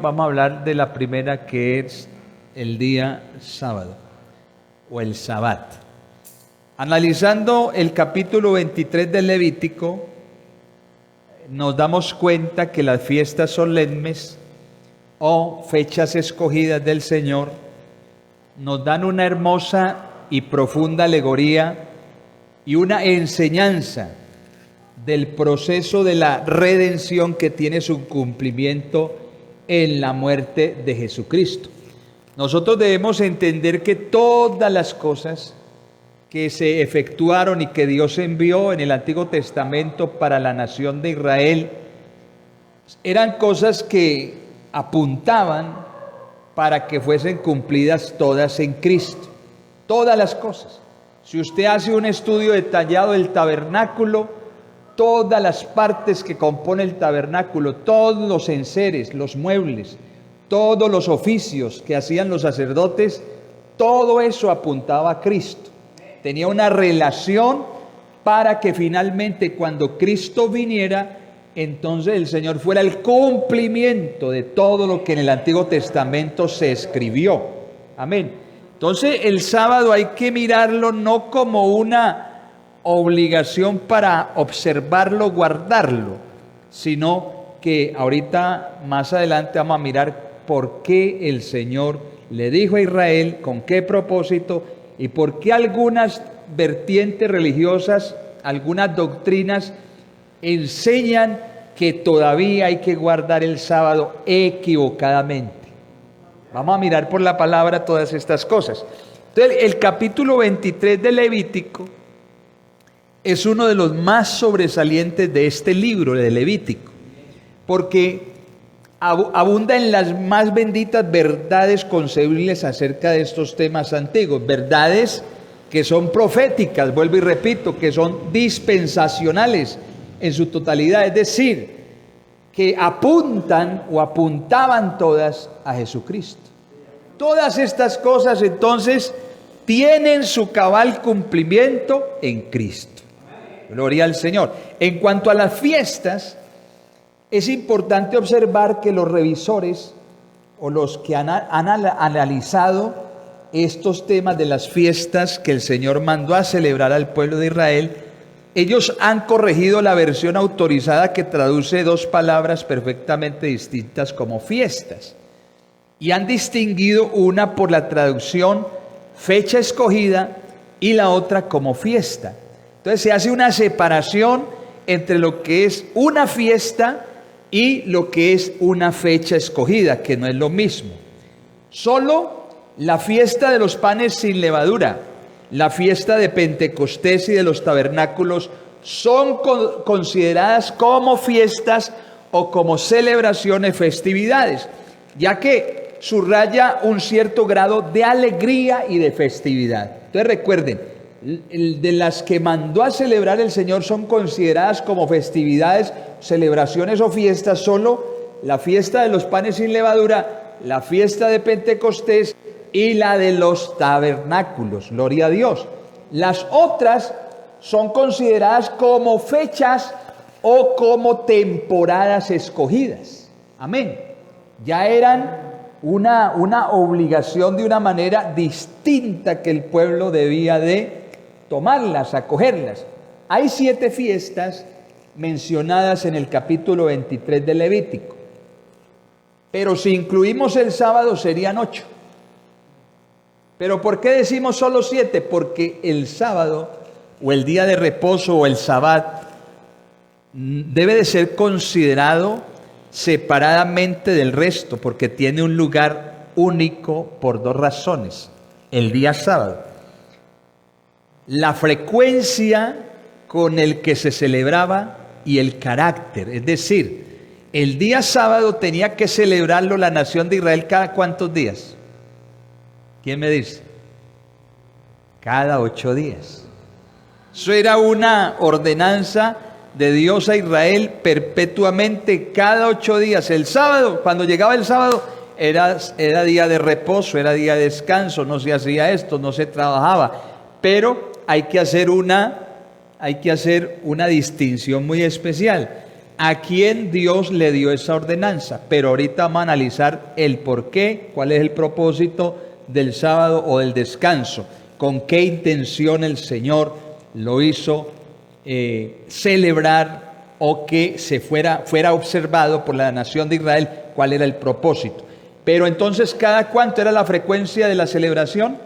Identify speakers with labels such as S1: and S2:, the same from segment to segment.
S1: vamos a hablar de la primera, que es el día sábado o el Sabbat. Analizando el capítulo 23 del Levítico, nos damos cuenta que las fiestas solemnes o fechas escogidas del Señor nos dan una hermosa y profunda alegoría y una enseñanza del proceso de la redención que tiene su cumplimiento en la muerte de Jesucristo. Nosotros debemos entender que todas las cosas que se efectuaron y que Dios envió en el Antiguo Testamento para la nación de Israel eran cosas que apuntaban para que fuesen cumplidas todas en Cristo. Todas las cosas. Si usted hace un estudio detallado del tabernáculo, todas las partes que componen el tabernáculo, todos los enseres, los muebles, todos los oficios que hacían los sacerdotes, todo eso apuntaba a Cristo. Tenía una relación para que finalmente cuando Cristo viniera, entonces el Señor fuera el cumplimiento de todo lo que en el Antiguo Testamento se escribió. Amén. Entonces el sábado hay que mirarlo no como una obligación para observarlo, guardarlo, sino que ahorita más adelante vamos a mirar por qué el Señor le dijo a Israel, con qué propósito y por qué algunas vertientes religiosas, algunas doctrinas enseñan que todavía hay que guardar el sábado equivocadamente. Vamos a mirar por la palabra todas estas cosas. Entonces, el capítulo 23 de Levítico es uno de los más sobresalientes de este libro de Levítico, porque abunda en las más benditas verdades concebibles acerca de estos temas antiguos, verdades que son proféticas, vuelvo y repito, que son dispensacionales en su totalidad, es decir, que apuntan o apuntaban todas a Jesucristo. Todas estas cosas entonces tienen su cabal cumplimiento en Cristo. Gloria al Señor. En cuanto a las fiestas, es importante observar que los revisores o los que han analizado estos temas de las fiestas que el Señor mandó a celebrar al pueblo de Israel, ellos han corregido la versión autorizada que traduce dos palabras perfectamente distintas como fiestas y han distinguido una por la traducción fecha escogida y la otra como fiesta. Entonces se hace una separación entre lo que es una fiesta y lo que es una fecha escogida, que no es lo mismo. Solo la fiesta de los panes sin levadura, la fiesta de Pentecostés y de los tabernáculos son consideradas como fiestas o como celebraciones, festividades, ya que subraya un cierto grado de alegría y de festividad. Entonces recuerden, de las que mandó a celebrar el Señor son consideradas como festividades, celebraciones o fiestas, solo la fiesta de los panes sin levadura, la fiesta de Pentecostés y la de los tabernáculos, gloria a Dios. Las otras son consideradas como fechas o como temporadas escogidas. Amén. Ya eran una obligación de una manera distinta que el pueblo debía de tomarlas, acogerlas. Hay 7 fiestas mencionadas en el capítulo 23 de Levítico, pero si incluimos el sábado serían 8. ¿Pero por qué decimos solo 7? Porque el sábado o el día de reposo o el Sabbat debe de ser considerado separadamente del resto, porque tiene un lugar único por 2 razones. El día sábado, la frecuencia con el que se celebraba y el carácter, es decir, el día sábado tenía que celebrarlo la nación de Israel cada ¿cuántos días? ¿Quién me dice? Cada 8 días. Eso era una ordenanza de Dios a Israel perpetuamente, cada 8 días. El sábado, cuando llegaba el sábado, era día de reposo, era día de descanso, no se hacía esto, no se trabajaba. Pero hay que hacer una distinción muy especial. a quién Dios le dio esa ordenanza. Pero ahorita vamos a analizar el por qué, cuál es el propósito del sábado o del descanso, con qué intención el Señor lo hizo celebrar o que fuera observado por la nación de Israel, cuál era el propósito. Pero entonces, ¿cada cuánto era la frecuencia de la celebración?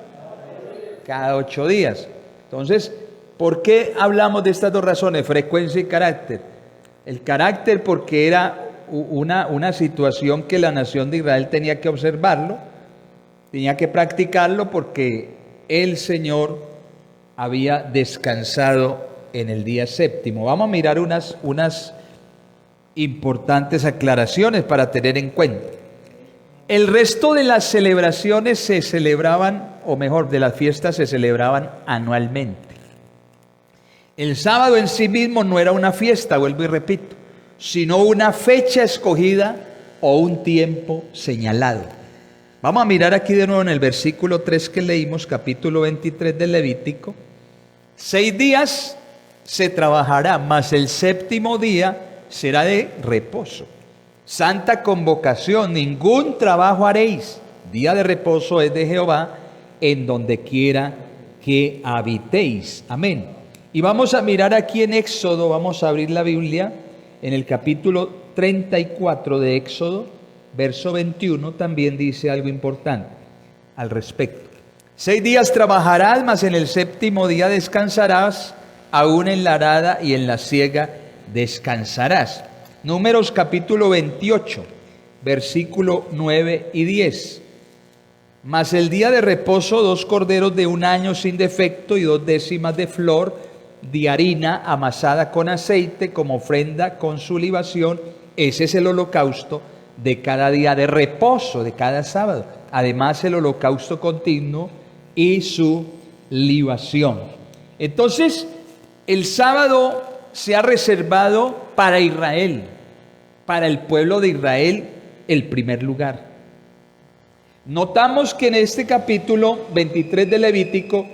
S1: Cada 8 días. Entonces, ¿por qué hablamos de estas dos razones, frecuencia y carácter? El carácter porque era una situación que la nación de Israel tenía que observarlo, tenía que practicarlo porque el Señor había descansado en el día séptimo. Vamos a mirar unas importantes aclaraciones para tener en cuenta. El resto de las celebraciones se celebraban, o mejor, de las fiestas se celebraban anualmente. El sábado en sí mismo no era una fiesta, vuelvo y repito, sino una fecha escogida o un tiempo señalado. Vamos a mirar aquí de nuevo en el versículo 3 que leímos, capítulo 23 del Levítico. 6 días se trabajará, mas el séptimo día será de reposo. Santa convocación, ningún trabajo haréis. Día de reposo es de Jehová, en donde quiera que habitéis. Amén. Y vamos a mirar aquí en Éxodo, vamos a abrir la Biblia, en el capítulo 34 de Éxodo, verso 21, también dice algo importante al respecto. 6 días trabajarás, mas en el séptimo día descansarás, aún en la arada y en la siega descansarás. Números capítulo 28, versículo 9 y 10. Mas el día de reposo, 2 corderos de 1 año sin defecto y 2 décimas de flor de harina amasada con aceite como ofrenda con su libación. Ese es el holocausto de cada día de reposo, de cada sábado. Además el holocausto continuo y su libación. Entonces, el sábado se ha reservado para Israel, para el pueblo de Israel, el primer lugar. Notamos que en este capítulo 23 de Levítico,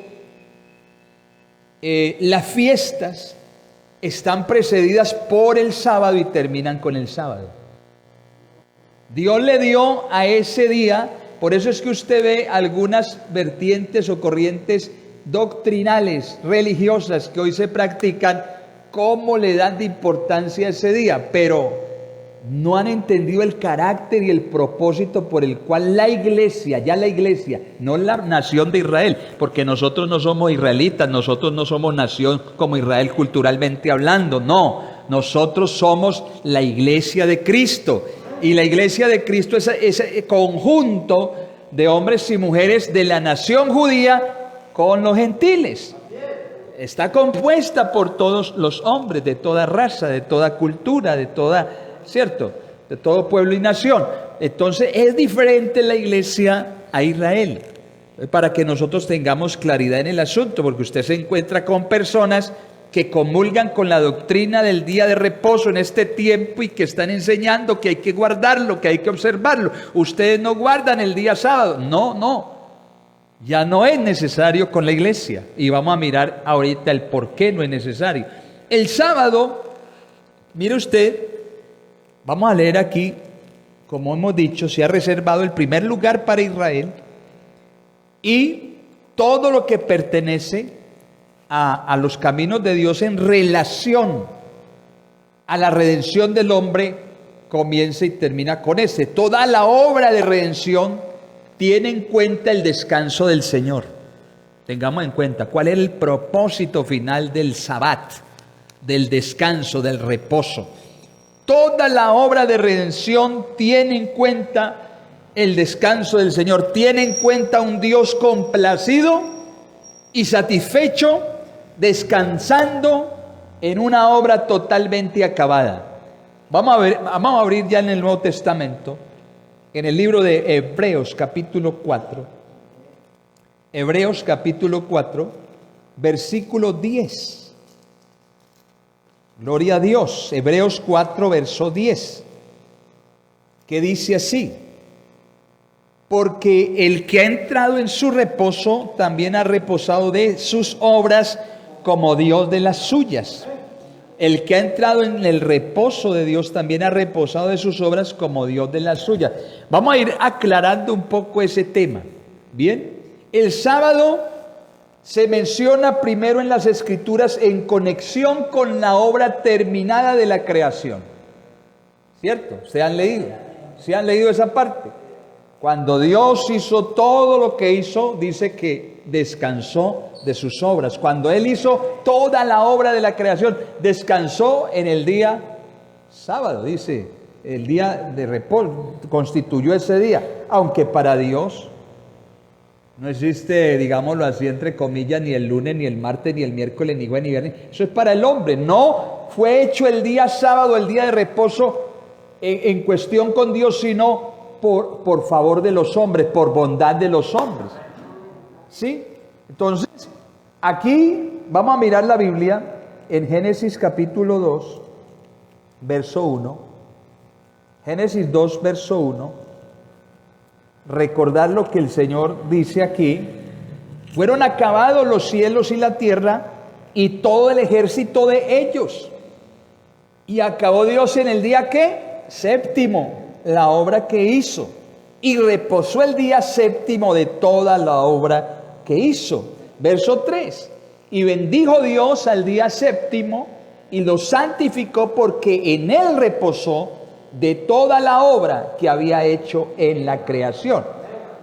S1: las fiestas están precedidas por el sábado y terminan con el sábado. Dios le dio a ese día, por eso es que usted ve algunas vertientes o corrientes doctrinales, religiosas que hoy se practican, cómo le dan de importancia a ese día, pero no han entendido el carácter y el propósito por el cual la iglesia, no la nación de Israel, porque nosotros no somos israelitas, nosotros no somos nación como Israel culturalmente hablando, no, nosotros somos la iglesia de Cristo, y la iglesia de Cristo es ese conjunto de hombres y mujeres de la nación judía con los gentiles. Está compuesta por todos los hombres, de toda raza, de toda cultura, de todo pueblo y nación. Entonces es diferente la iglesia a Israel, para que nosotros tengamos claridad en el asunto, porque usted se encuentra con personas que comulgan con la doctrina del día de reposo en este tiempo y que están enseñando que hay que guardarlo, que hay que observarlo. Ustedes no guardan el día sábado. No, ya no es necesario con la iglesia, y vamos a mirar ahorita el por qué no es necesario. El sábado, mire usted, vamos a leer aquí, como hemos dicho, se ha reservado el primer lugar para Israel, y todo lo que pertenece a los caminos de Dios en relación a la redención del hombre comienza y termina con ese. Toda la obra de redención tiene en cuenta el descanso del Señor. Tengamos en cuenta cuál es el propósito final del Sabbat, del descanso, del reposo. Toda la obra de redención tiene en cuenta el descanso del Señor, tiene en cuenta un Dios complacido y satisfecho, descansando en una obra totalmente acabada. Vamos a abrir ya en el Nuevo Testamento, en el libro de Hebreos capítulo 4. Hebreos capítulo 4, versículo 10. Gloria a Dios. Hebreos 4, verso 10, que dice así: porque el que ha entrado en su reposo también ha reposado de sus obras como Dios de las suyas. El que ha entrado en el reposo de Dios también ha reposado de sus obras como Dios de las suyas. Vamos a ir aclarando un poco ese tema. Bien, el sábado se menciona primero en las Escrituras en conexión con la obra terminada de la creación. ¿Cierto? ¿Se han leído? ¿Se han leído esa parte? Cuando Dios hizo todo lo que hizo, dice que descansó de sus obras. Cuando Él hizo toda la obra de la creación, descansó en el día sábado, dice, el día de reposo, constituyó ese día. Aunque para Dios no existe, digámoslo así, entre comillas, ni el lunes, ni el martes, ni el miércoles, ni jueves, ni viernes. Eso es para el hombre. No fue hecho el día sábado, el día de reposo, en cuestión con Dios, sino por favor de los hombres, por bondad de los hombres. ¿Sí? Entonces, aquí vamos a mirar la Biblia en Génesis capítulo 2, verso 1. Génesis 2, verso 1. Recordar lo que el Señor dice aquí. Fueron acabados los cielos y la tierra y todo el ejército de ellos. Y acabó Dios en el día ¿qué? Séptimo, la obra que hizo, y reposó el día séptimo de toda la obra que hizo. Verso 3, y bendijo Dios al día séptimo y lo santificó porque en él reposó de toda la obra que había hecho en la creación.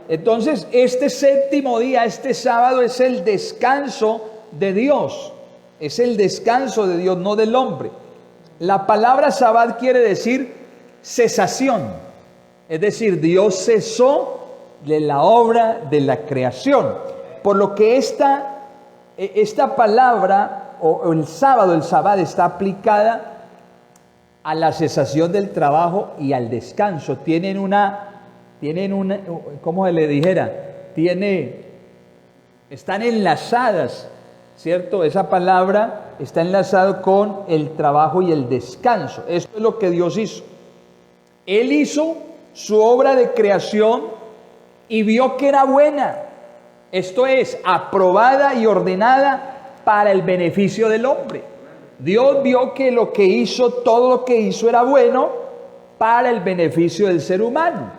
S1: Entonces, este séptimo día, este sábado, es el descanso de Dios, es el descanso de Dios, no del hombre. La palabra sabbat quiere decir cesación. Es decir, Dios cesó de la obra de la creación. Por lo que esta palabra, o el sábado, el sabbat, está aplicada a la cesación del trabajo y al descanso. Tienen una, ¿cómo se le dijera? Están enlazadas, ¿cierto? Esa palabra está enlazada con el trabajo y el descanso. Esto es lo que Dios hizo. Él hizo su obra de creación y vio que era buena. Esto es, aprobada y ordenada para el beneficio del hombre. Dios vio que lo que hizo, todo lo que hizo era bueno para el beneficio del ser humano.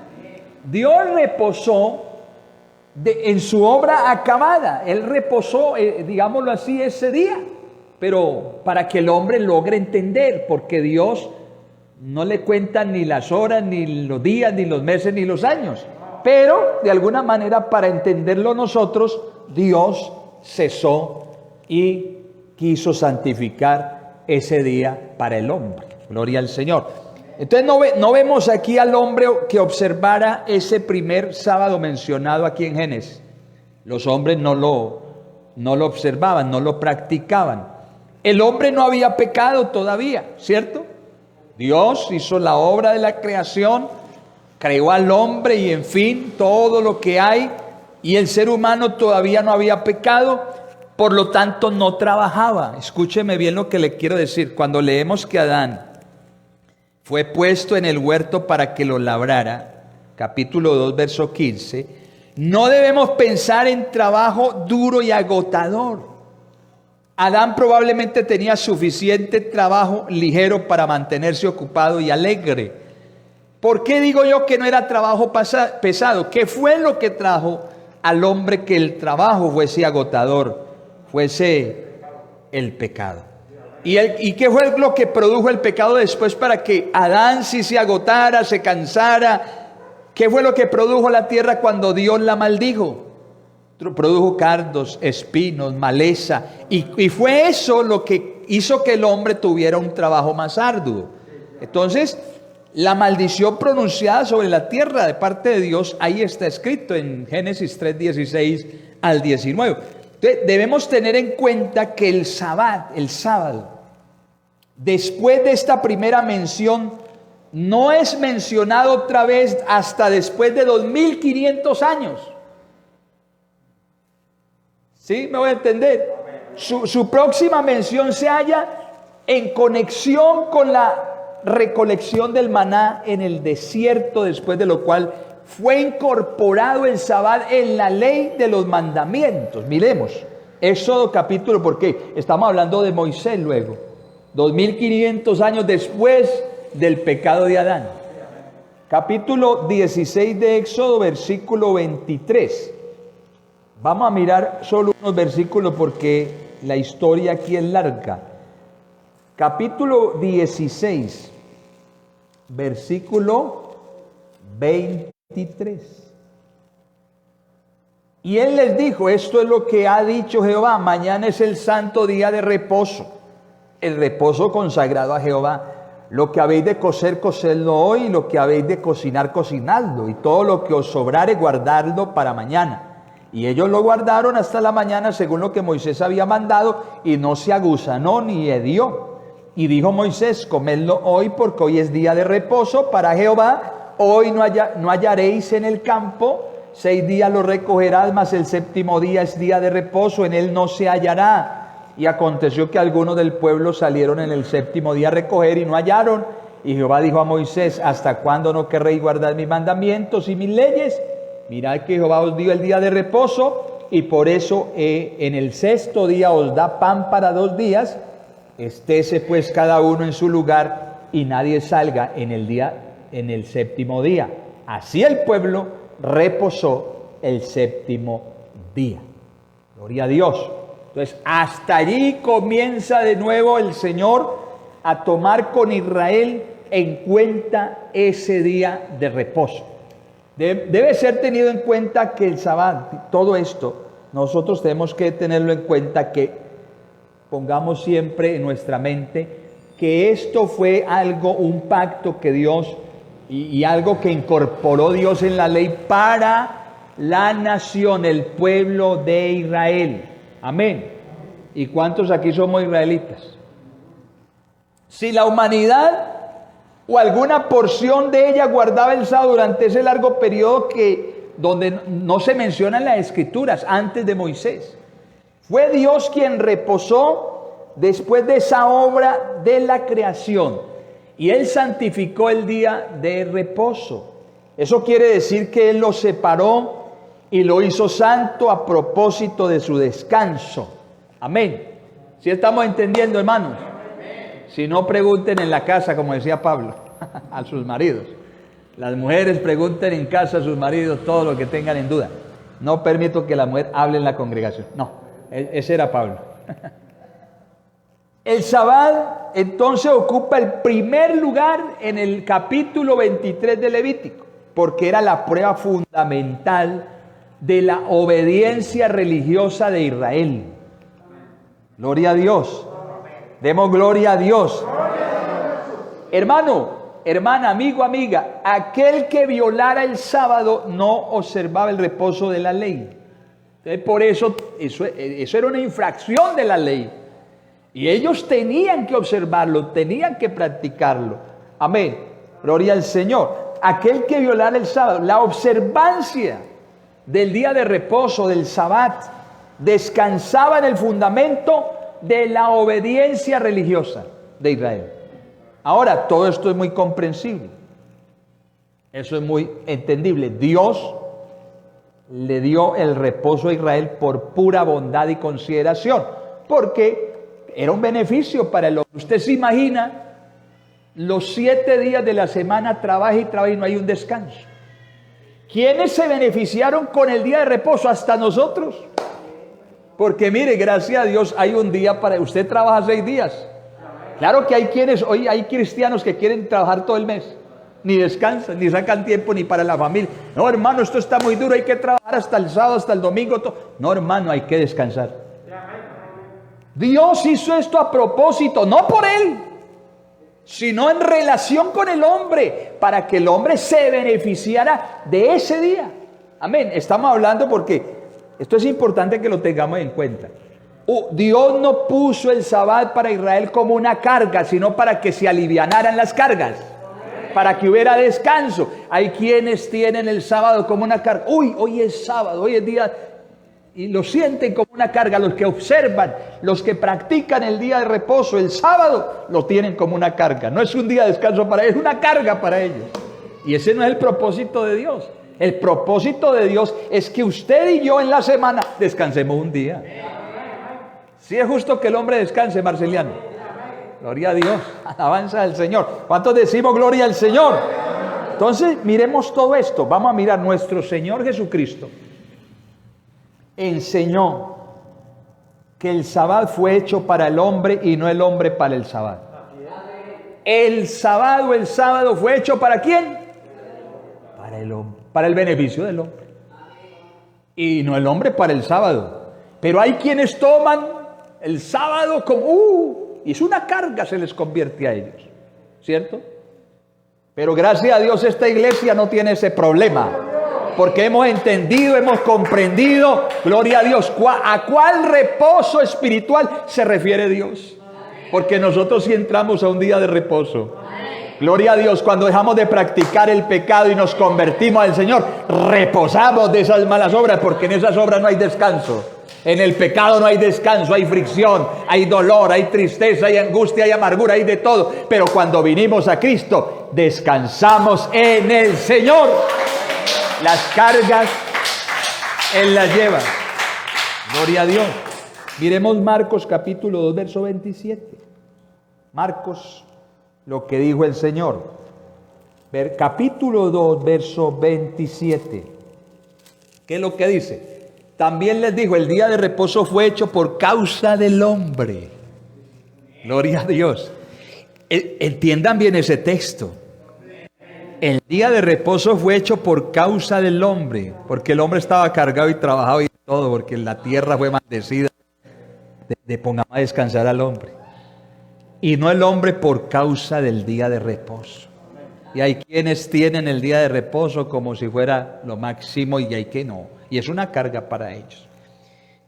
S1: Dios reposó en su obra acabada. Él reposó, digámoslo así, ese día. Pero para que el hombre logre entender, porque Dios no le cuentan ni las horas, ni los días, ni los meses, ni los años. Pero, de alguna manera, para entenderlo nosotros, Dios cesó y quiso santificar ese día para el hombre. Gloria al Señor. Entonces, no vemos aquí al hombre que observara ese primer sábado mencionado aquí en Génesis. Los hombres no lo observaban, no lo practicaban. El hombre no había pecado todavía, ¿cierto? Dios hizo la obra de la creación, creó al hombre y en fin, todo lo que hay, y el ser humano todavía no había pecado, por lo tanto no trabajaba. Escúcheme bien lo que le quiero decir. Cuando leemos que Adán fue puesto en el huerto para que lo labrara, capítulo 2, verso 15, no debemos pensar en trabajo duro y agotador. Adán probablemente tenía suficiente trabajo ligero para mantenerse ocupado y alegre. ¿Por qué digo yo que no era trabajo pesado? ¿Qué fue lo que trajo al hombre que el trabajo fuese agotador, fuese el pecado? ¿Y qué fue lo que produjo el pecado después para que Adán sí se agotara, se cansara? ¿Qué fue lo que produjo la tierra cuando Dios la maldijo? Produjo cardos, espinos, maleza, y fue eso lo que hizo que el hombre tuviera un trabajo más arduo. Entonces, la maldición pronunciada sobre la tierra de parte de Dios, ahí está escrito en Génesis 3, 16 al 19. Entonces, debemos tener en cuenta que el sábado, después de esta primera mención, no es mencionado otra vez hasta después de 2500 años. ¿Sí? ¿Me voy a entender? Su próxima mención se halla en conexión con la recolección del maná en el desierto, después de lo cual fue incorporado el sabbat en la ley de los mandamientos. Miremos, Éxodo capítulo, porque estamos hablando de Moisés luego. 2500 años después del pecado de Adán. Capítulo 16 de Éxodo, versículo 23. Vamos a mirar solo unos versículos porque la historia aquí es larga. Capítulo 16, versículo 23. Y él les dijo, esto es lo que ha dicho Jehová, mañana es el santo día de reposo, el reposo consagrado a Jehová. Lo que habéis de cocer, cocedlo hoy, y lo que habéis de cocinar, cocinadlo, y todo lo que os sobrare, guardadlo para mañana. Y ellos lo guardaron hasta la mañana, según lo que Moisés había mandado, y no se aguzanó ni hedió. Y dijo Moisés, comedlo hoy, porque hoy es día de reposo para Jehová. Hoy no hallaréis en el campo, 6 días lo recogerás, mas el séptimo día es día de reposo, en él no se hallará. Y aconteció que algunos del pueblo salieron en el séptimo día a recoger y no hallaron. Y Jehová dijo a Moisés, ¿hasta cuándo no querréis guardar mis mandamientos y mis leyes? Mirad que Jehová os dio el día de reposo, y por eso en el sexto día os da pan para 2 días. Estése pues cada uno en su lugar, y nadie salga en el séptimo día. Así el pueblo reposó el séptimo día. Gloria a Dios. Entonces, hasta allí comienza de nuevo el Señor a tomar con Israel en cuenta ese día de reposo. Debe ser tenido en cuenta que el Sabbat, todo esto, nosotros tenemos que tenerlo en cuenta, que pongamos siempre en nuestra mente que esto fue algo, un pacto que Dios y algo que incorporó Dios en la ley para la nación, el pueblo de Israel. Amén. ¿Y cuántos aquí somos israelitas? Si la humanidad o alguna porción de ella guardaba el sábado durante ese largo periodo donde no se menciona en las Escrituras, antes de Moisés, fue Dios quien reposó después de esa obra de la creación, y Él santificó el día de reposo. Eso quiere decir que Él lo separó y lo hizo santo a propósito de su descanso. Amén. ¿Sí estamos entendiendo, hermanos? Si no, pregunten en la casa, como decía Pablo, a sus maridos. Las mujeres pregunten en casa a sus maridos todo lo que tengan en duda. No permito que la mujer hable en la congregación. No, ese era Pablo. El Sabbat entonces ocupa el primer lugar en el capítulo 23 de Levítico, porque era la prueba fundamental de la obediencia religiosa de Israel. Gloria a Dios. Demos gloria a Dios. Hermano, hermana, amigo, amiga, aquel que violara el sábado no observaba el reposo de la ley. Entonces, por eso era una infracción de la ley. Y ellos tenían que observarlo, tenían que practicarlo. Amén. Gloria al Señor. Aquel que violara el sábado, la observancia del día de reposo, del Sabbat, descansaba en el fundamento de la obediencia religiosa de Israel. Ahora, todo esto es muy comprensible. Eso es muy entendible. Dios le dio el reposo a Israel por pura bondad y consideración, porque era un beneficio para el hombre. Usted se imagina, los 7 días de la semana trabaja y trabaja y no hay un descanso. ¿Quiénes se beneficiaron con el día de reposo? Hasta nosotros. Porque mire, gracias a Dios hay un día para... Usted trabaja 6 días. Claro que hoy hay cristianos que quieren trabajar todo el mes. Ni descansan, ni sacan tiempo ni para la familia. No, hermano, esto está muy duro, hay que trabajar hasta el sábado, hasta el domingo. No, hermano, hay que descansar. Dios hizo esto a propósito, no por Él, sino en relación con el hombre, para que el hombre se beneficiara de ese día. Amén. Estamos hablando porque esto es importante que lo tengamos en cuenta. Dios no puso el Sabbat para Israel como una carga, sino para que se alivianaran las cargas, para que hubiera descanso. Hay quienes tienen el sábado como una carga. Uy, hoy es sábado, hoy es día... Y lo sienten como una carga. Los que observan, los que practican el día de reposo, el sábado, lo tienen como una carga. No es un día de descanso para ellos, es una carga para ellos. Y ese no es el propósito de Dios. El propósito de Dios es que usted y yo en la semana descansemos un día. ¿Sí es justo que el hombre descanse, Marceliano? Gloria a Dios, alabanza al Señor. ¿Cuántos decimos gloria al Señor? Entonces, miremos todo esto. Vamos a mirar, nuestro Señor Jesucristo enseñó que el sábado fue hecho para el hombre y no el hombre para el sábado. El sábado fue hecho ¿para quién? Para el hombre, para el beneficio del hombre. Y no el hombre para el sábado. Pero hay quienes toman el sábado como, y es una carga, se les convierte a ellos, ¿cierto? Pero gracias a Dios esta iglesia no tiene ese problema, porque hemos entendido, hemos comprendido, gloria a Dios, a cuál reposo espiritual se refiere Dios. Porque nosotros sí entramos a un día de reposo. Gloria a Dios, cuando dejamos de practicar el pecado y nos convertimos al Señor, reposamos de esas malas obras, porque en esas obras no hay descanso. En el pecado no hay descanso, hay fricción, hay dolor, hay tristeza, hay angustia, hay amargura, hay de todo. Pero cuando vinimos a Cristo, descansamos en el Señor. Las cargas Él las lleva. Gloria a Dios. Miremos Marcos capítulo 2, verso 27. Marcos, lo que dijo el Señor. Capítulo 2, verso 27. ¿Qué es lo que dice? También les dijo, el día de reposo fue hecho por causa del hombre. Gloria a Dios. Entiendan bien ese texto. El día de reposo fue hecho por causa del hombre, porque el hombre estaba cargado y trabajado y todo, porque la tierra fue maldecida. De pongamos a descansar al hombre. Y no el hombre por causa del día de reposo. Y hay quienes tienen el día de reposo como si fuera lo máximo y hay que no. Y es una carga para ellos.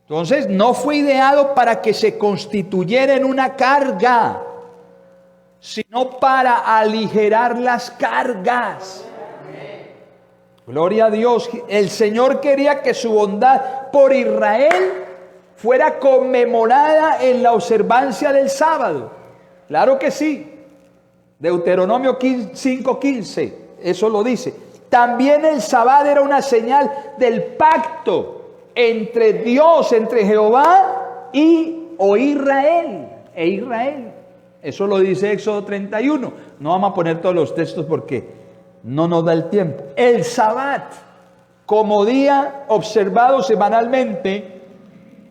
S1: Entonces no fue ideado para que se constituyera en una carga, sino para aligerar las cargas. Gloria a Dios. El Señor quería que su bondad por Israel fuera conmemorada en la observancia del sábado. Claro que sí. Deuteronomio 5:15, eso lo dice. También el sábado era una señal del pacto entre Dios, entre Jehová o Israel. Eso lo dice Éxodo 31. No vamos a poner todos los textos porque no nos da el tiempo. El sábado, como día observado semanalmente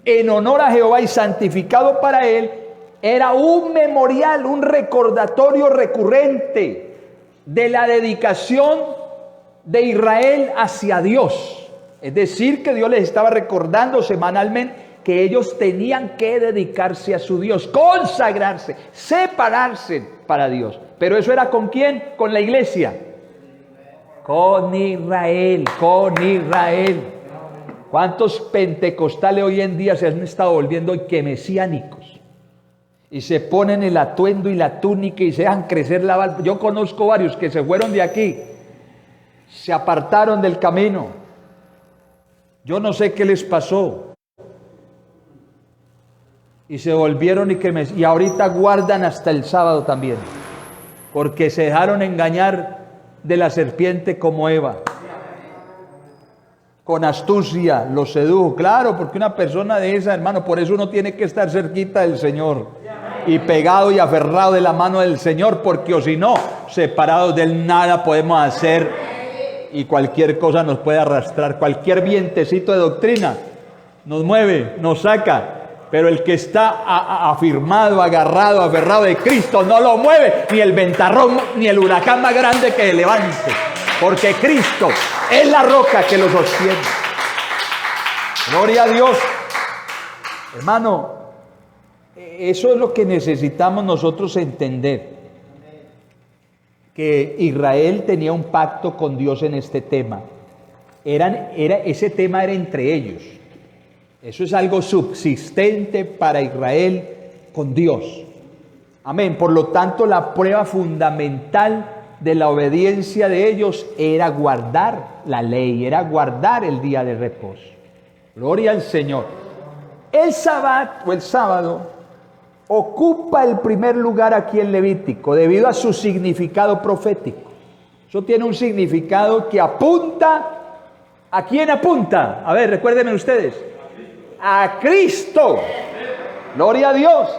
S1: en honor a Jehová y santificado para Él, era un memorial, un recordatorio recurrente de la dedicación de Israel hacia Dios. Es decir, que Dios les estaba recordando semanalmente que ellos tenían que dedicarse a su Dios, consagrarse, separarse para Dios. Pero eso era ¿con quién? Con la iglesia. Con Israel, con Israel. ¿Cuántos pentecostales hoy en día se han estado volviendo que mesiánicos? Y se ponen el atuendo y la túnica y se dejan crecer la barba. Yo conozco varios que se fueron de aquí, se apartaron del camino. Yo no sé qué les pasó. Y se volvieron y ahorita guardan hasta el sábado también. Porque se dejaron engañar de la serpiente como Eva. Con astucia los sedujo. Claro, porque una persona de esa, hermano, por eso uno tiene que estar cerquita del Señor. Y pegado y aferrado de la mano del Señor, porque o si no, separados de Él nada podemos hacer y cualquier cosa nos puede arrastrar, cualquier vientecito de doctrina nos mueve, nos saca, pero el que está afirmado, agarrado, aferrado de Cristo no lo mueve ni el ventarrón ni el huracán más grande que levante, porque Cristo es la roca que lo sostiene. Gloria a Dios, hermano. Eso es lo que necesitamos nosotros entender, que Israel tenía un pacto con Dios en este tema. Ese tema era entre ellos. Eso es algo subsistente para Israel con Dios. Amén. Por lo tanto, la prueba fundamental de la obediencia de ellos era guardar la ley, era guardar el día de reposo. Gloria al Señor. El sábado ocupa el primer lugar aquí en Levítico debido a su significado profético. Eso tiene un significado que apunta, ¿a quién apunta? A ver, recuérdenme ustedes. A Cristo. Gloria a Dios.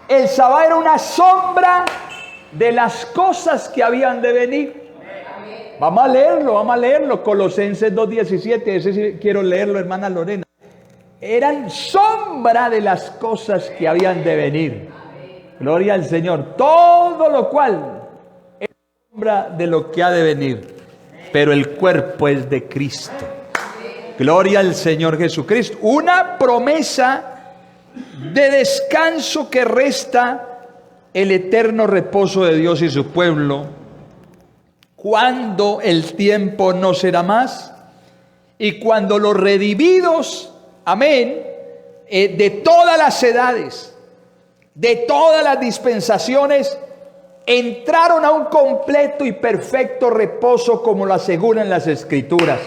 S1: El Sabbat era una sombra de las cosas que habían de venir. Vamos a leerlo. Colosenses 2:17, ese sí quiero leerlo, hermana Lorena. Eran sombra de las cosas que habían de venir. Gloria al Señor. Todo lo cual es sombra de lo que ha de venir. Pero el cuerpo es de Cristo. Gloria al Señor Jesucristo. Una promesa de descanso que resta el eterno reposo de Dios y su pueblo, cuando el tiempo no será más y cuando los redimidos, amén, de todas las edades, de todas las dispensaciones, entraron a un completo y perfecto reposo, como lo aseguran las Escrituras.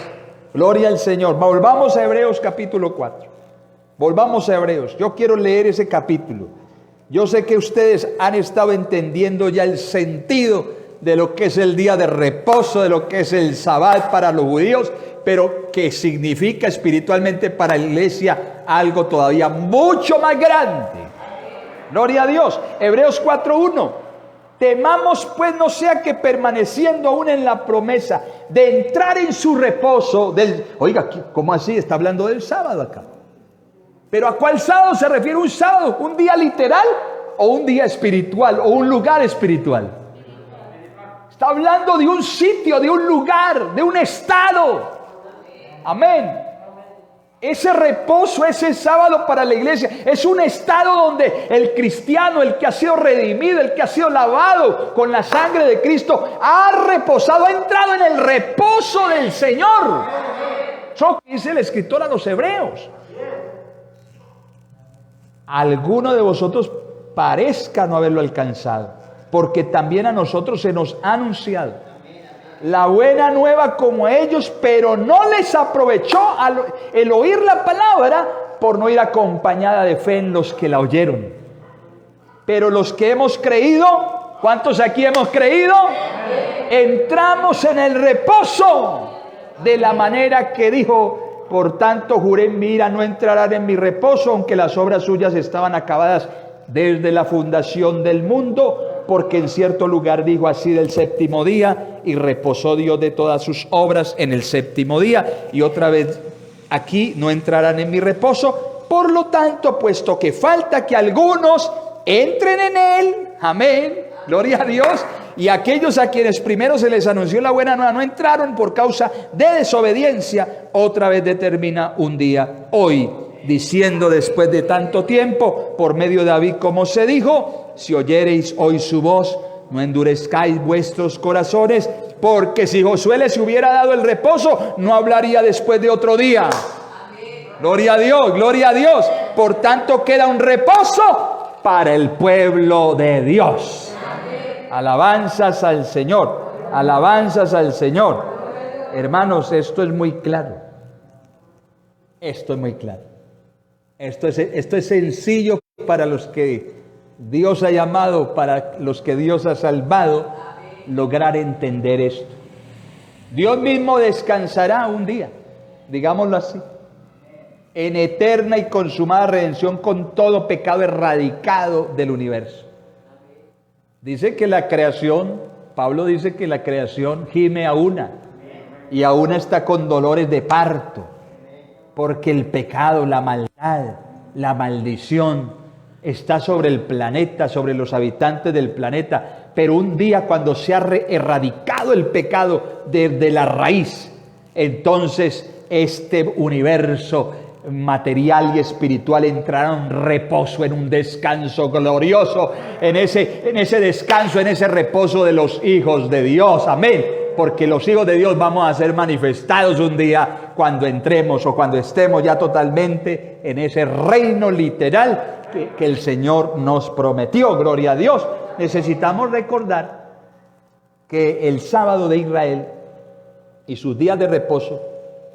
S1: Gloria al Señor. Volvamos a Hebreos capítulo 4. Volvamos a Hebreos. Yo quiero leer ese capítulo. Yo sé que ustedes han estado entendiendo ya el sentido de lo que es el día de reposo, de lo que es el Sabbat para los judíos, pero que significa espiritualmente para la iglesia algo todavía mucho más grande. Gloria a Dios. Hebreos 4:1. Temamos pues no sea que permaneciendo aún en la promesa de entrar en su reposo Oiga, ¿cómo así? Está hablando del sábado acá. ¿Pero a cuál sábado se refiere un sábado? ¿Un día literal o un día espiritual o un lugar espiritual? Está hablando de un sitio, de un lugar, de un estado. Amén. Ese reposo, ese sábado para la iglesia, es un estado donde el cristiano, el que ha sido redimido, el que ha sido lavado con la sangre de Cristo, ha reposado, ha entrado en el reposo del Señor. Eso dice el escritor a los hebreos. Alguno de vosotros parezca no haberlo alcanzado, porque también a nosotros se nos ha anunciado la buena nueva como a ellos, pero no les aprovechó el oír la palabra por no ir acompañada de fe en los que la oyeron. Pero los que hemos creído, ¿cuántos aquí hemos creído? Entramos en el reposo de la manera que dijo: por tanto juré en mi ira, no entrarán en mi reposo, aunque las obras suyas estaban acabadas desde la fundación del mundo. Porque en cierto lugar dijo así del séptimo día, y reposó Dios de todas sus obras en el séptimo día. Y otra vez aquí: no entrarán en mi reposo. Por lo tanto, puesto que falta que algunos entren en él, amén, gloria a Dios, y aquellos a quienes primero se les anunció la buena nueva no entraron por causa de desobediencia, otra vez determina un día, hoy, diciendo después de tanto tiempo, por medio de David, como se dijo: si oyereis hoy su voz, no endurezcáis vuestros corazones, porque si Josué les hubiera dado el reposo, no hablaría después de otro día. Amén. Gloria a Dios, gloria a Dios. Por tanto, queda un reposo para el pueblo de Dios. Amén. Alabanzas al Señor, alabanzas al Señor. Hermanos, esto es muy claro. Esto es muy claro. Esto es sencillo para los que Dios ha llamado, para los que Dios ha salvado, lograr entender esto. Dios mismo descansará un día, digámoslo así, en eterna y consumada redención, con todo pecado erradicado del universo. Dice que la creación, Pablo dice que la creación gime a una, y a una está con dolores de parto, porque el pecado, la maldad, la maldición está sobre el planeta, sobre los habitantes del planeta. Pero un día, cuando se ha erradicado el pecado desde la raíz, entonces este universo material y espiritual entrará en un reposo, en un descanso glorioso, en ese descanso, en ese reposo de los hijos de Dios. Amén. Porque los hijos de Dios vamos a ser manifestados un día cuando entremos o cuando estemos ya totalmente en ese reino literal que el Señor nos prometió. Gloria a Dios. Necesitamos recordar que el sábado de Israel y sus días de reposo,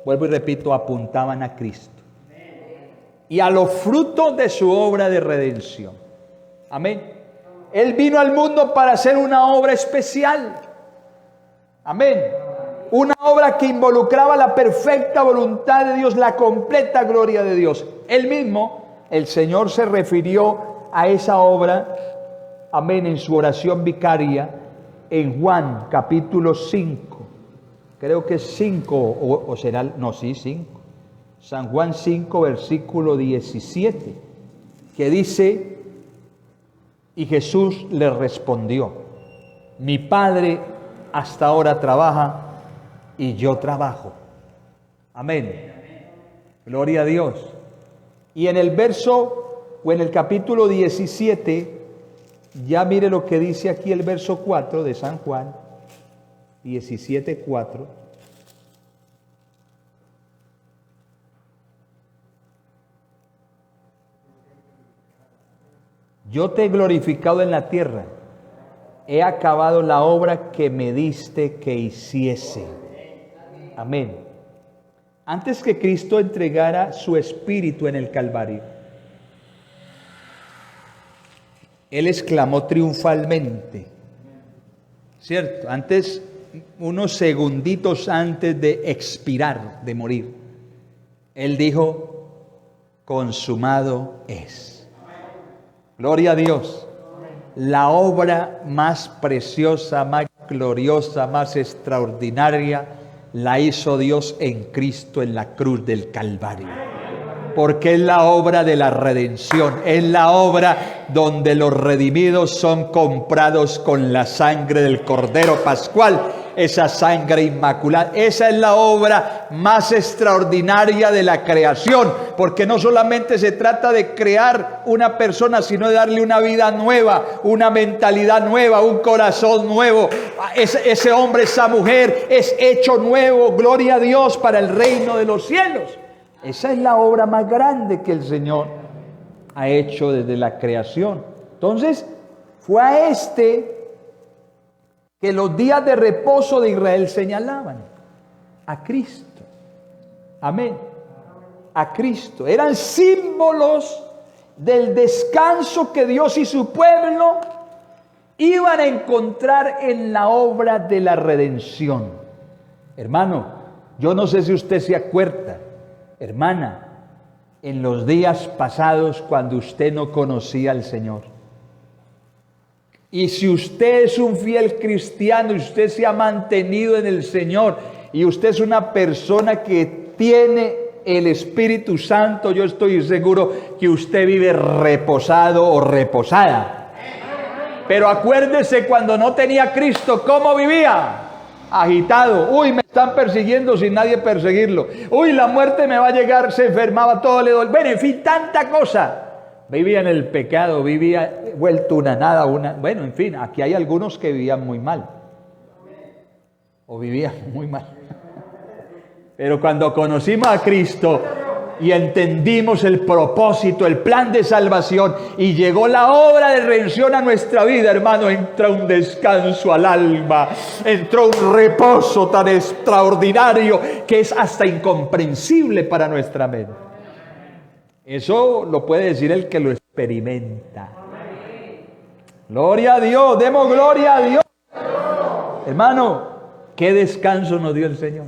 S1: vuelvo y repito, apuntaban a Cristo y a los frutos de su obra de redención. Amén. Él vino al mundo para hacer una obra especial. Amén. Una obra que involucraba la perfecta voluntad de Dios, la completa gloria de Dios. Él mismo, el Señor, se refirió a esa obra, amén, en su oración vicaria en Juan capítulo 5. Creo que es 5 o será, no, sí, 5. San Juan 5, versículo 17, que dice, y Jesús le respondió, mi Padre hasta ahora trabaja y yo trabajo. Amén. Gloria a Dios. Y en el verso, o en el capítulo 17, ya mire lo que dice aquí el verso 4 de San Juan, 17, 4. Yo te he glorificado en la tierra, he acabado la obra que me diste que hiciese. Amén. Antes que Cristo entregara su espíritu en el Calvario, Él exclamó triunfalmente, ¿cierto? Antes, unos segunditos antes de expirar, de morir, Él dijo, consumado es. Gloria a Dios. La obra más preciosa, más gloriosa, más extraordinaria, la hizo Dios en Cristo en la cruz del Calvario. Porque es la obra de la redención, es la obra donde los redimidos son comprados con la sangre del Cordero Pascual, esa sangre inmaculada. Esa es la obra más extraordinaria de la creación, porque no solamente se trata de crear una persona, sino de darle una vida nueva, una mentalidad nueva, un corazón nuevo. Ese hombre, esa mujer es hecho nuevo, gloria a Dios, para el reino de los cielos. Esa es la obra más grande que el Señor ha hecho desde la creación. Entonces, fue a que los días de reposo de Israel señalaban, a Cristo. Amén. A Cristo. Eran símbolos del descanso que Dios y su pueblo iban a encontrar en la obra de la redención. Hermano, yo no sé si usted se acuerda, hermana, en los días pasados cuando usted no conocía al Señor. Y si usted es un fiel cristiano y usted se ha mantenido en el Señor y usted es una persona que tiene el Espíritu Santo, yo estoy seguro que usted vive reposado o reposada. Pero acuérdese cuando no tenía Cristo, ¿cómo vivía? Agitado. Uy, me están persiguiendo sin nadie perseguirlo. Uy, la muerte me va a llegar, se enfermaba, todo le dolía. Bueno, en fin, tanta cosa. Vivía en el pecado, vivía vuelto una nada, bueno, en fin, aquí hay algunos que vivían muy mal. O vivían muy mal. Pero cuando conocimos a Cristo y entendimos el propósito, el plan de salvación, y llegó la obra de redención a nuestra vida, hermano, entra un descanso al alma, entró un reposo tan extraordinario que es hasta incomprensible para nuestra mente. Eso lo puede decir el que lo experimenta. Gloria a Dios, demos gloria a Dios. Hermano, qué descanso nos dio el Señor.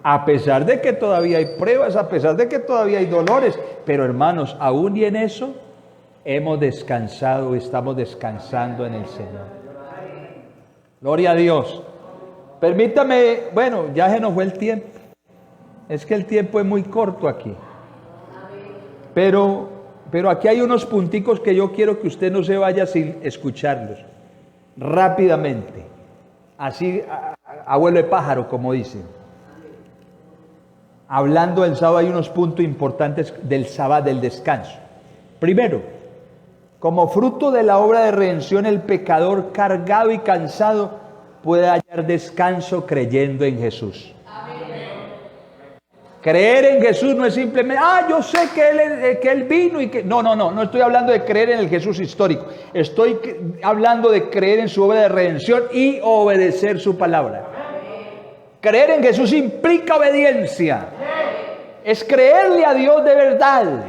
S1: A pesar de que todavía hay pruebas, a pesar de que todavía hay dolores, pero hermanos, aún y en eso hemos descansado, estamos descansando en el Señor. Gloria a Dios. Permítame, bueno, ya se nos fue el tiempo. Es que el tiempo es muy corto aquí. Pero aquí hay unos punticos que yo quiero que usted no se vaya sin escucharlos. Rápidamente. Así, a vuelo de pájaro, como dicen. Hablando del sábado, hay unos puntos importantes del sábado, del descanso. Primero, como fruto de la obra de redención, el pecador cargado y cansado puede hallar descanso creyendo en Jesús. Creer en Jesús no es simplemente, yo sé que Él vino y que... No estoy hablando de creer en el Jesús histórico. Estoy hablando de creer en su obra de redención y obedecer su palabra. Creer en Jesús implica obediencia. Es creerle a Dios de verdad.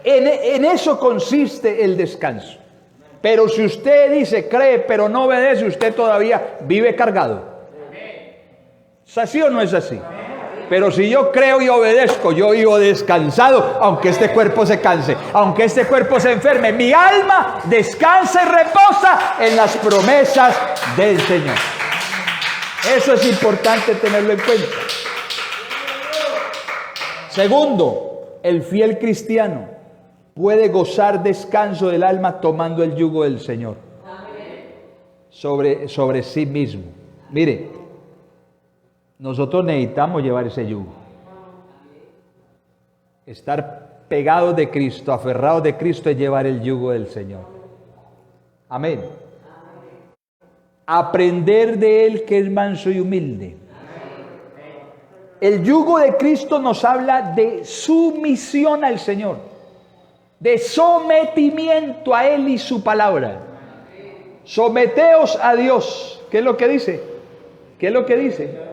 S1: En eso consiste el descanso. Pero si usted dice, cree, pero no obedece, usted todavía vive cargado. ¿Es así o no es así? Pero si yo creo y obedezco, yo vivo descansado, aunque este cuerpo se canse, aunque este cuerpo se enferme. Mi alma descansa y reposa en las promesas del Señor. Eso es importante tenerlo en cuenta. Segundo, el fiel cristiano puede gozar descanso del alma tomando el yugo del Señor sobre sí mismo. Mire, nosotros necesitamos llevar ese yugo. Estar pegados de Cristo, aferrados de Cristo, es llevar el yugo del Señor. Amén. Aprender de Él, que es manso y humilde. El yugo de Cristo nos habla de sumisión al Señor, de sometimiento a Él y su palabra. Someteos a Dios. ¿Qué es lo que dice? ¿Qué es lo que dice?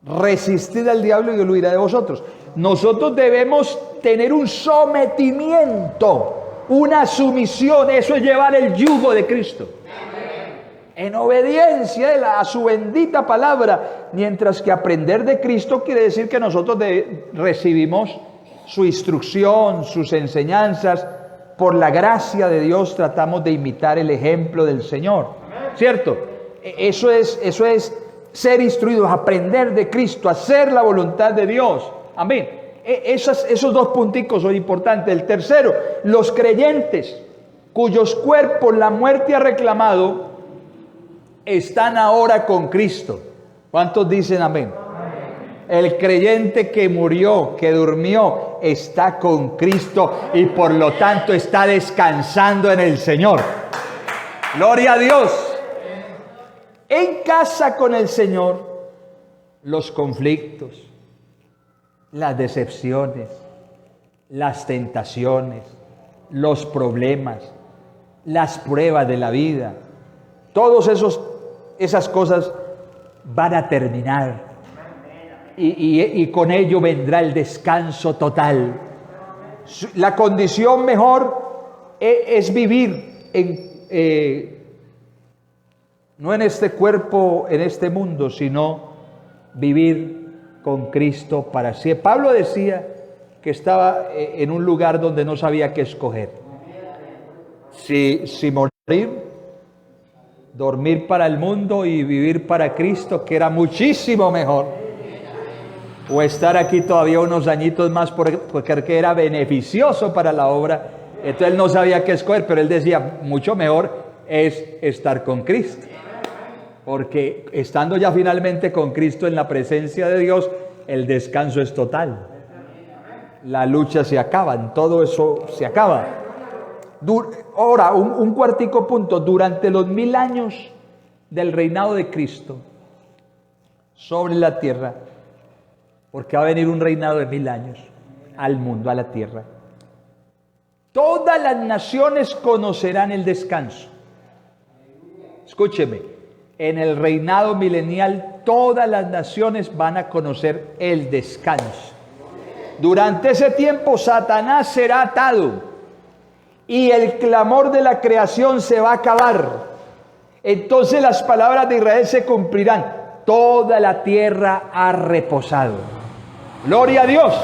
S1: Resistid al diablo y él huirá de vosotros. Nosotros debemos tener un sometimiento, una sumisión. Eso es llevar el yugo de Cristo en obediencia a su bendita palabra, mientras que aprender de Cristo quiere decir que nosotros recibimos su instrucción, sus enseñanzas. Por la gracia de Dios tratamos de imitar el ejemplo del Señor, ¿cierto? Eso es ser instruidos, aprender de Cristo, hacer la voluntad de Dios. Amén. Esos dos punticos son importantes. El tercero, los creyentes cuyos cuerpos la muerte ha reclamado, están ahora con Cristo. ¿Cuántos dicen amén? El creyente que murió, que durmió, está con Cristo y por lo tanto está descansando en el Señor. Gloria a Dios. En casa con el Señor, los conflictos, las decepciones, las tentaciones, los problemas, las pruebas de la vida, todos esas cosas van a terminar. Y con ello vendrá el descanso total. La condición mejor es vivir no en este cuerpo, en este mundo, sino vivir con Cristo para siempre. Pablo decía que estaba en un lugar donde no sabía qué escoger. Si morir, dormir para el mundo y vivir para Cristo, que era muchísimo mejor, o estar aquí todavía unos añitos más porque era beneficioso para la obra. Entonces él no sabía qué escoger, pero él decía, mucho mejor es estar con Cristo, porque estando ya finalmente con Cristo en la presencia de Dios, el descanso es total. La lucha se acaba, todo eso se acaba. Ahora, un cuartico punto. Durante los 1000 años del reinado de Cristo sobre la tierra, porque va a venir un reinado de 1000 años al mundo, a la tierra, todas las naciones conocerán el descanso. Escúcheme, en el reinado milenial todas las naciones van a conocer el descanso. Durante ese tiempo Satanás será atado y el clamor de la creación se va a acabar. Entonces las palabras de Israel se cumplirán. Toda la tierra ha reposado. Gloria a Dios.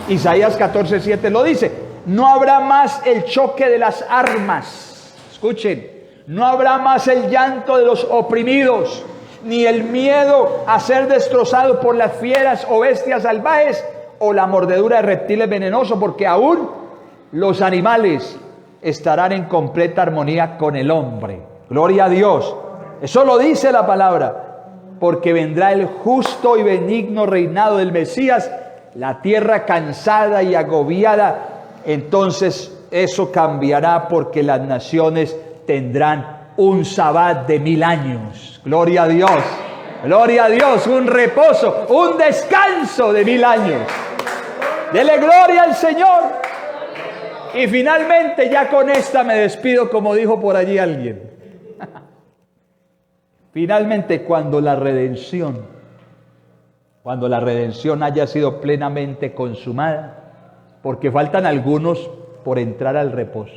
S1: Isaías 14:7 lo dice. No habrá más el choque de las armas. Escuchen. No habrá más el llanto de los oprimidos, ni el miedo a ser destrozado por las fieras o bestias salvajes, o la mordedura de reptiles venenosos, porque aún los animales estarán en completa armonía con el hombre. Gloria a Dios. Eso lo dice la palabra, porque vendrá el justo y benigno reinado del Mesías, la tierra cansada y agobiada. Entonces eso cambiará, porque las naciones tendrán un sabbat de 1000 años. Gloria a Dios. Gloria a Dios. Un reposo, un descanso de 1000 años. Dele gloria al Señor. Y finalmente, ya con esta me despido, como dijo por allí alguien. Finalmente, cuando la redención haya sido plenamente consumada, porque faltan algunos por entrar al reposo,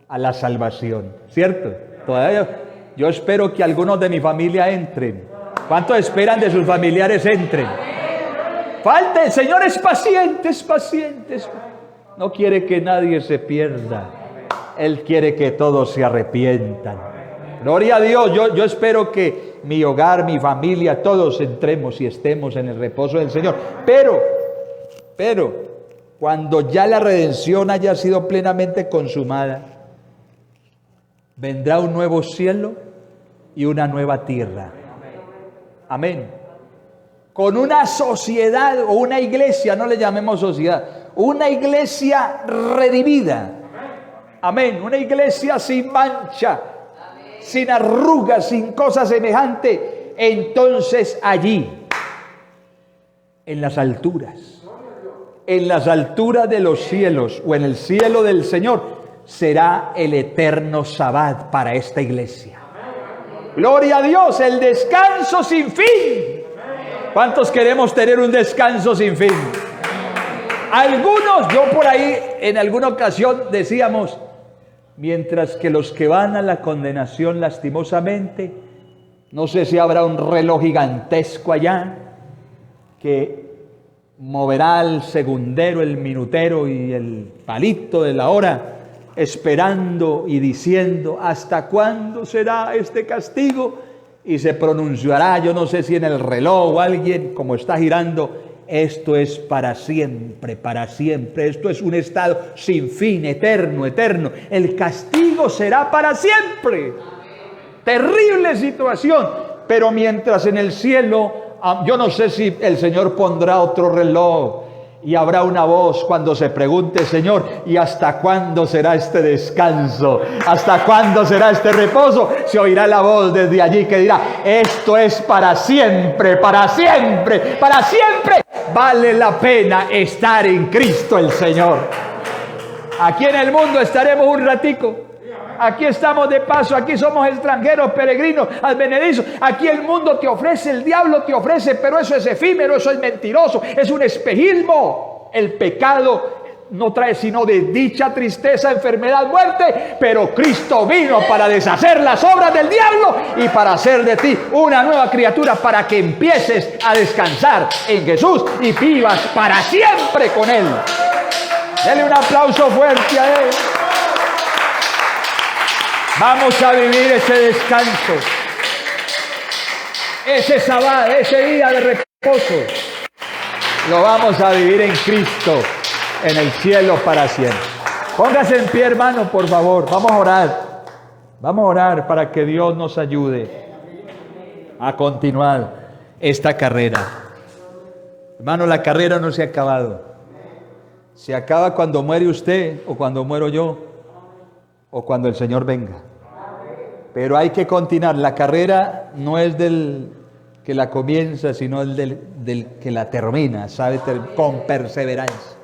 S1: a la salvación, ¿cierto? Todavía yo espero que algunos de mi familia entren, ¿Cuántos esperan de sus familiares entren? Falta, el Señor es paciente, es paciente. No quiere que nadie se pierda. Él quiere que todos se arrepientan. Gloria a Dios. Yo espero que mi hogar, mi familia, todos entremos y estemos en el reposo del Señor. Pero, cuando ya la redención haya sido plenamente consumada, vendrá un nuevo cielo y una nueva tierra. Amén. Con una sociedad o una iglesia, no le llamemos sociedad, una iglesia redimida. Amén. Una iglesia sin mancha, sin arrugas, sin cosa semejante. Entonces allí, en las alturas de los cielos o en el cielo del Señor, será el eterno Sabbat para esta iglesia. Gloria a Dios, el descanso sin fin. ¿Cuántos queremos tener un descanso sin fin? Algunos, yo por ahí en alguna ocasión decíamos, mientras que los que van a la condenación lastimosamente, no sé si habrá un reloj gigantesco allá que moverá el segundero, el minutero y el palito de la hora, esperando y diciendo, ¿hasta cuándo será este castigo? Y se pronunciará, yo no sé si en el reloj o alguien, como está girando, esto es para siempre, esto es un estado sin fin, eterno. El castigo será para siempre. Terrible situación, pero mientras en el cielo, yo no sé si el Señor pondrá otro reloj y habrá una voz cuando se pregunte, Señor, ¿y hasta cuándo será este descanso? ¿Hasta cuándo será este reposo? Se oirá la voz desde allí que dirá, esto es para siempre. Vale la pena estar en Cristo el Señor. Aquí en el mundo estaremos un ratico. Aquí estamos de paso, aquí somos extranjeros, peregrinos, advenedizos. Aquí el mundo te ofrece, el diablo te ofrece, pero eso es efímero, eso es mentiroso, es un espejismo. El pecado no trae sino desdicha, tristeza, enfermedad, muerte, pero Cristo vino para deshacer las obras del diablo y para hacer de ti una nueva criatura, para que empieces a descansar en Jesús y vivas para siempre con Él. Dele un aplauso fuerte a Él. Vamos a vivir ese descanso, ese sábado, ese día de reposo. Lo vamos a vivir en Cristo, en el cielo para siempre. Póngase en pie, hermano, por favor. Vamos a orar. Vamos a orar para que Dios nos ayude a continuar esta carrera. Hermano, la carrera no se ha acabado. Se acaba cuando muere usted o cuando muero yo, o cuando el Señor venga. Pero hay que continuar. La carrera no es del que la comienza, sino el del que la termina, ¿sabe? Con perseverancia.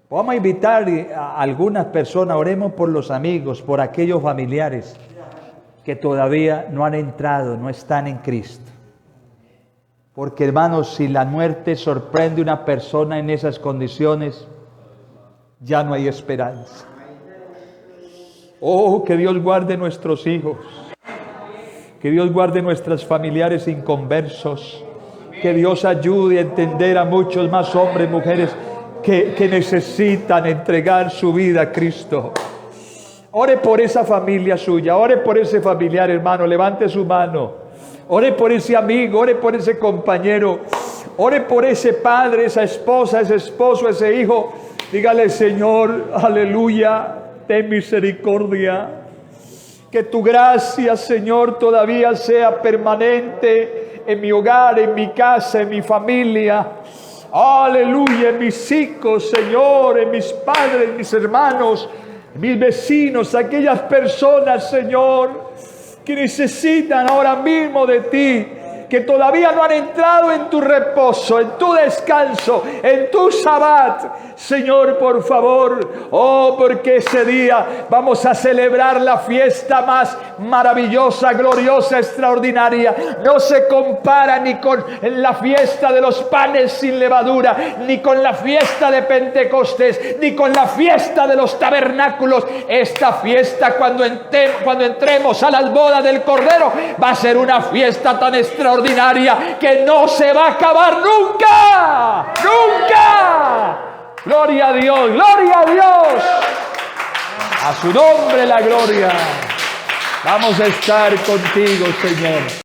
S1: Vamos a invitar a algunas personas, oremos por los amigos, por aquellos familiares que todavía no han entrado, no están en Cristo. Porque, hermanos, si la muerte sorprende a una persona en esas condiciones, ya no hay esperanza. Oh, que Dios guarde nuestros hijos, que Dios guarde nuestros familiares inconversos, que Dios ayude a entender a muchos más hombres y mujeres que necesitan entregar su vida a Cristo. Ore por esa familia suya, ore por ese familiar, hermano, levante su mano, ore por ese amigo, ore por ese compañero, ore por ese padre, esa esposa, ese esposo, ese hijo. Dígale, Señor, aleluya, ten misericordia, que tu gracia, Señor, todavía sea permanente en mi hogar, en mi casa, en mi familia. Aleluya, en mis hijos, Señor, en mis padres, mis hermanos, mis vecinos, aquellas personas, Señor, que necesitan ahora mismo de ti. que todavía no han entrado en tu reposo, en tu descanso, en tu Sabbat. Señor, por favor, oh, porque ese día vamos a celebrar la fiesta más maravillosa, gloriosa, extraordinaria. No se compara ni con la fiesta de los panes sin levadura, ni con la fiesta de Pentecostés, ni con la fiesta de los tabernáculos. Esta fiesta, cuando entremos a las bodas del Cordero, va a ser una fiesta tan extraordinaria que no se va a acabar nunca. ¡Nunca! ¡Gloria a Dios! ¡Gloria a Dios! A su nombre la gloria. Vamos a estar contigo, Señor.